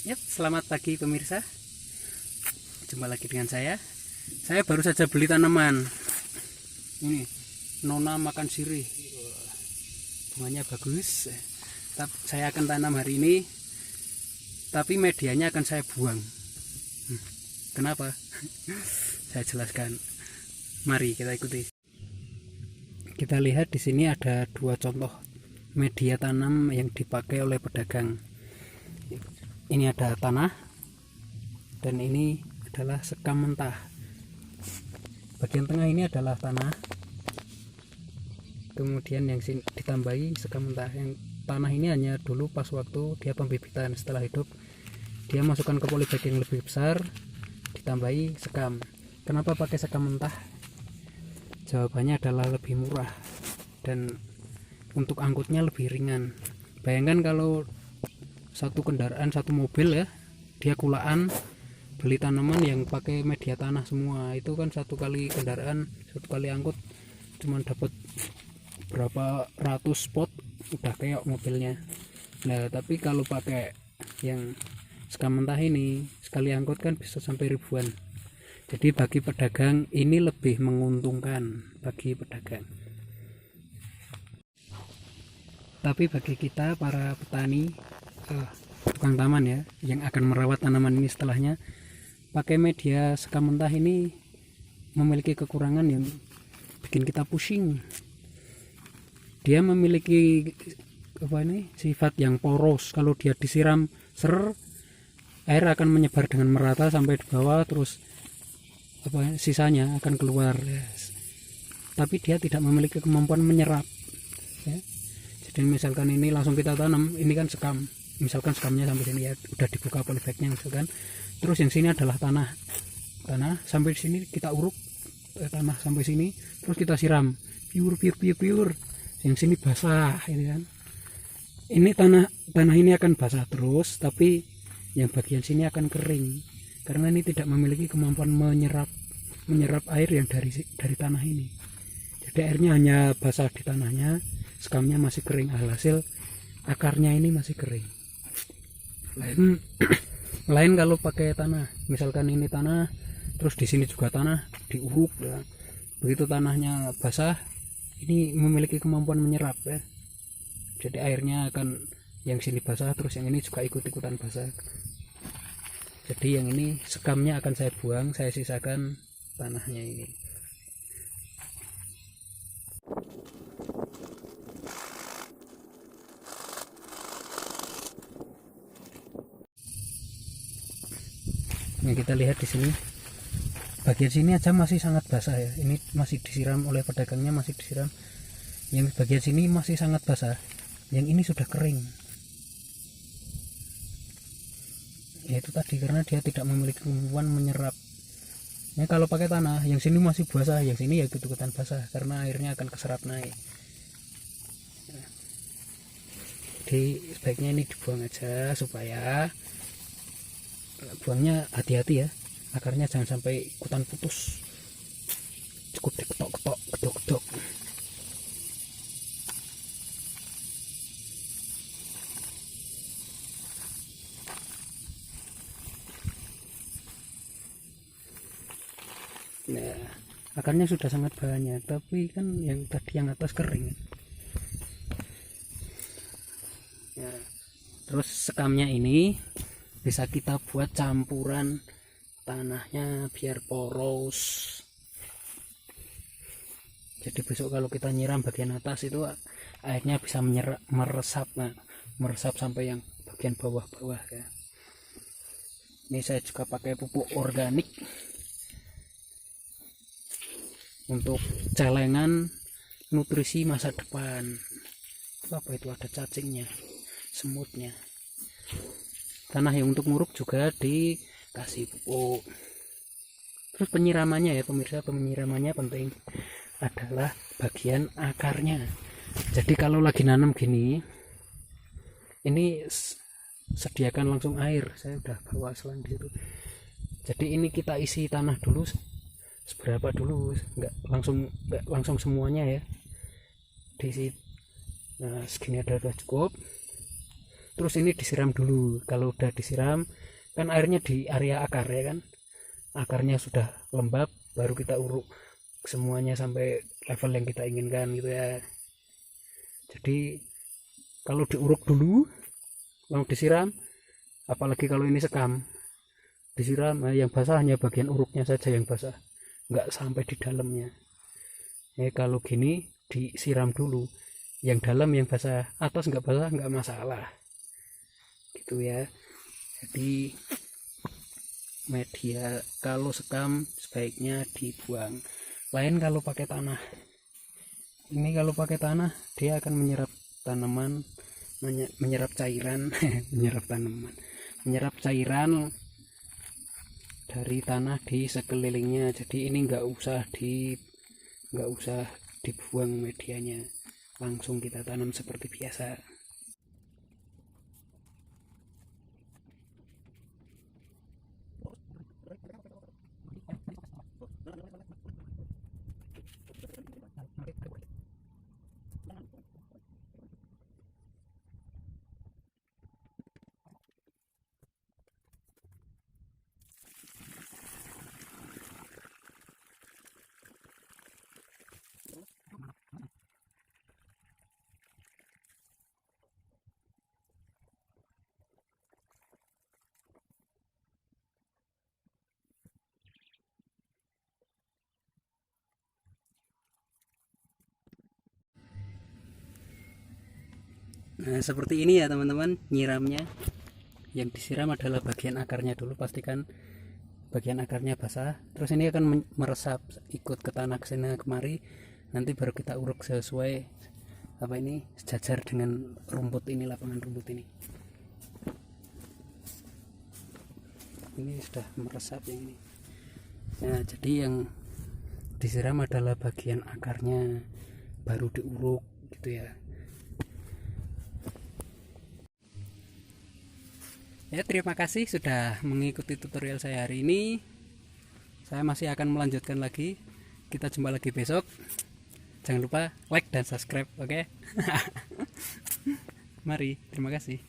Yap, selamat pagi pemirsa. Jumpa lagi dengan saya. Saya baru saja beli tanaman. Ini Nona makan sirih. Bunganya bagus. Saya akan tanam hari ini. Tapi medianya akan saya buang. Kenapa? Saya jelaskan. Mari kita ikuti. Kita lihat di sini ada dua contoh media tanam yang dipakai oleh pedagang. Ini ada tanah dan ini adalah sekam mentah. Bagian tengah ini adalah tanah, kemudian yang sini ditambahi sekam mentah. Yang tanah ini hanya dulu pas waktu dia pembibitan, setelah hidup dia masukkan ke polybag yang lebih besar, ditambahi sekam. Kenapa pakai sekam mentah? Jawabannya adalah lebih murah dan untuk angkutnya lebih ringan. Bayangkan kalau satu kendaraan, satu mobil ya, dia kulaan beli tanaman yang pakai media tanah semua, itu kan satu kali kendaraan, satu kali angkut cuma dapat berapa ratus pot udah keok mobilnya. Nah tapi kalau pakai yang sekam mentah ini, sekali angkut kan bisa sampai ribuan. Jadi bagi pedagang ini lebih menguntungkan bagi pedagang. Tapi bagi kita para petani, tukang taman ya, yang akan merawat tanaman ini setelahnya, pakai media sekam mentah ini memiliki kekurangan yang bikin kita pusing. Dia memiliki sifat yang poros. Kalau dia disiram air akan menyebar dengan merata sampai di bawah, terus sisanya akan keluar ya. Tapi dia tidak memiliki kemampuan menyerap ya. Jadi misalkan ini langsung kita tanam, ini kan sekam, misalkan sekamnya sampai sini ya, udah dibuka polybagnya misalkan, terus yang sini adalah tanah sampai sini kita uruk tanah sampai sini, terus kita siram piur, yang sini basah ini kan, ini tanah ini akan basah terus, tapi yang bagian sini akan kering karena ini tidak memiliki kemampuan menyerap air yang dari tanah ini. Jadi airnya hanya basah di tanahnya, sekamnya masih kering, alhasil akarnya ini masih kering. Lain kalau pakai tanah, misalkan ini tanah, terus di sini juga tanah, diuruk ya. Begitu tanahnya basah, ini memiliki kemampuan menyerap ya. Jadi airnya akan yang sini basah, terus yang ini juga ikut-ikutan basah. Jadi yang ini sekamnya akan saya buang, saya sisakan tanahnya ini. Yang kita lihat di sini, bagian sini aja masih sangat basah ya. Ini masih disiram oleh pedagangnya, masih disiram. Yang bagian sini masih sangat basah. Yang ini sudah kering. Ya itu tadi, karena dia tidak memiliki kemampuan menyerap. Nah, kalau pakai tanah, yang sini masih basah, yang sini ya ikut-ikutan basah karena airnya akan keserap naik. Jadi sebaiknya ini dibuang aja, supaya buangnya hati-hati ya, akarnya jangan sampai ikutan putus, cukup diketok-ketok, gedok-gedok. Nah akarnya sudah sangat banyak, tapi kan yang tadi yang atas kering ya. Terus sekamnya ini bisa kita buat campuran tanahnya biar poros. Jadi besok kalau kita nyiram bagian atas itu airnya bisa meresap sampai yang bagian bawah-bawah ya. Ini saya juga pakai pupuk organik untuk celengan nutrisi masa depan. Apa itu, ada cacingnya, semutnya. Tanah yang untuk nguruk juga dikasih pupuk. Terus penyiramannya ya pemirsa, penyiramannya penting adalah bagian akarnya. Jadi kalau lagi nanam gini, ini sediakan langsung air, saya udah bawa selang di situ. Jadi ini kita isi tanah dulu seberapa dulu, nggak langsung semuanya ya, diisi. Nah segini ada udah cukup. terus ini disiram dulu. Kalau udah disiram kan airnya di area akar ya kan, akarnya sudah lembab, baru kita uruk semuanya sampai level yang kita inginkan gitu ya. Jadi kalau diuruk dulu lalu disiram, apalagi kalau ini sekam, disiram yang basah hanya bagian uruknya saja yang basah, nggak sampai di dalamnya. Kalau gini disiram dulu, yang dalam yang basah, atas nggak basah nggak masalah gitu ya. Jadi media kalau sekam sebaiknya dibuang. Lain kalau pakai tanah. Ini kalau pakai tanah dia akan menyerap tanaman, menyerap cairan menyerap cairan dari tanah di sekelilingnya. Jadi ini nggak usah dibuang medianya, langsung kita tanam seperti biasa. Nah, seperti ini ya teman-teman nyiramnya. Yang disiram adalah bagian akarnya dulu, pastikan bagian akarnya basah. Terus ini akan meresap ikut ke tanah kesana kemari. Nanti baru kita uruk sesuai sejajar dengan rumput ini, lapangan rumput ini. Ini sudah meresap yang ini. Nah, jadi yang disiram adalah bagian akarnya, baru diuruk gitu ya. Ya, terima kasih sudah mengikuti tutorial saya hari ini. Saya masih akan melanjutkan lagi. Kita jumpa lagi besok. Jangan lupa like dan subscribe, oke? Mari, terima kasih.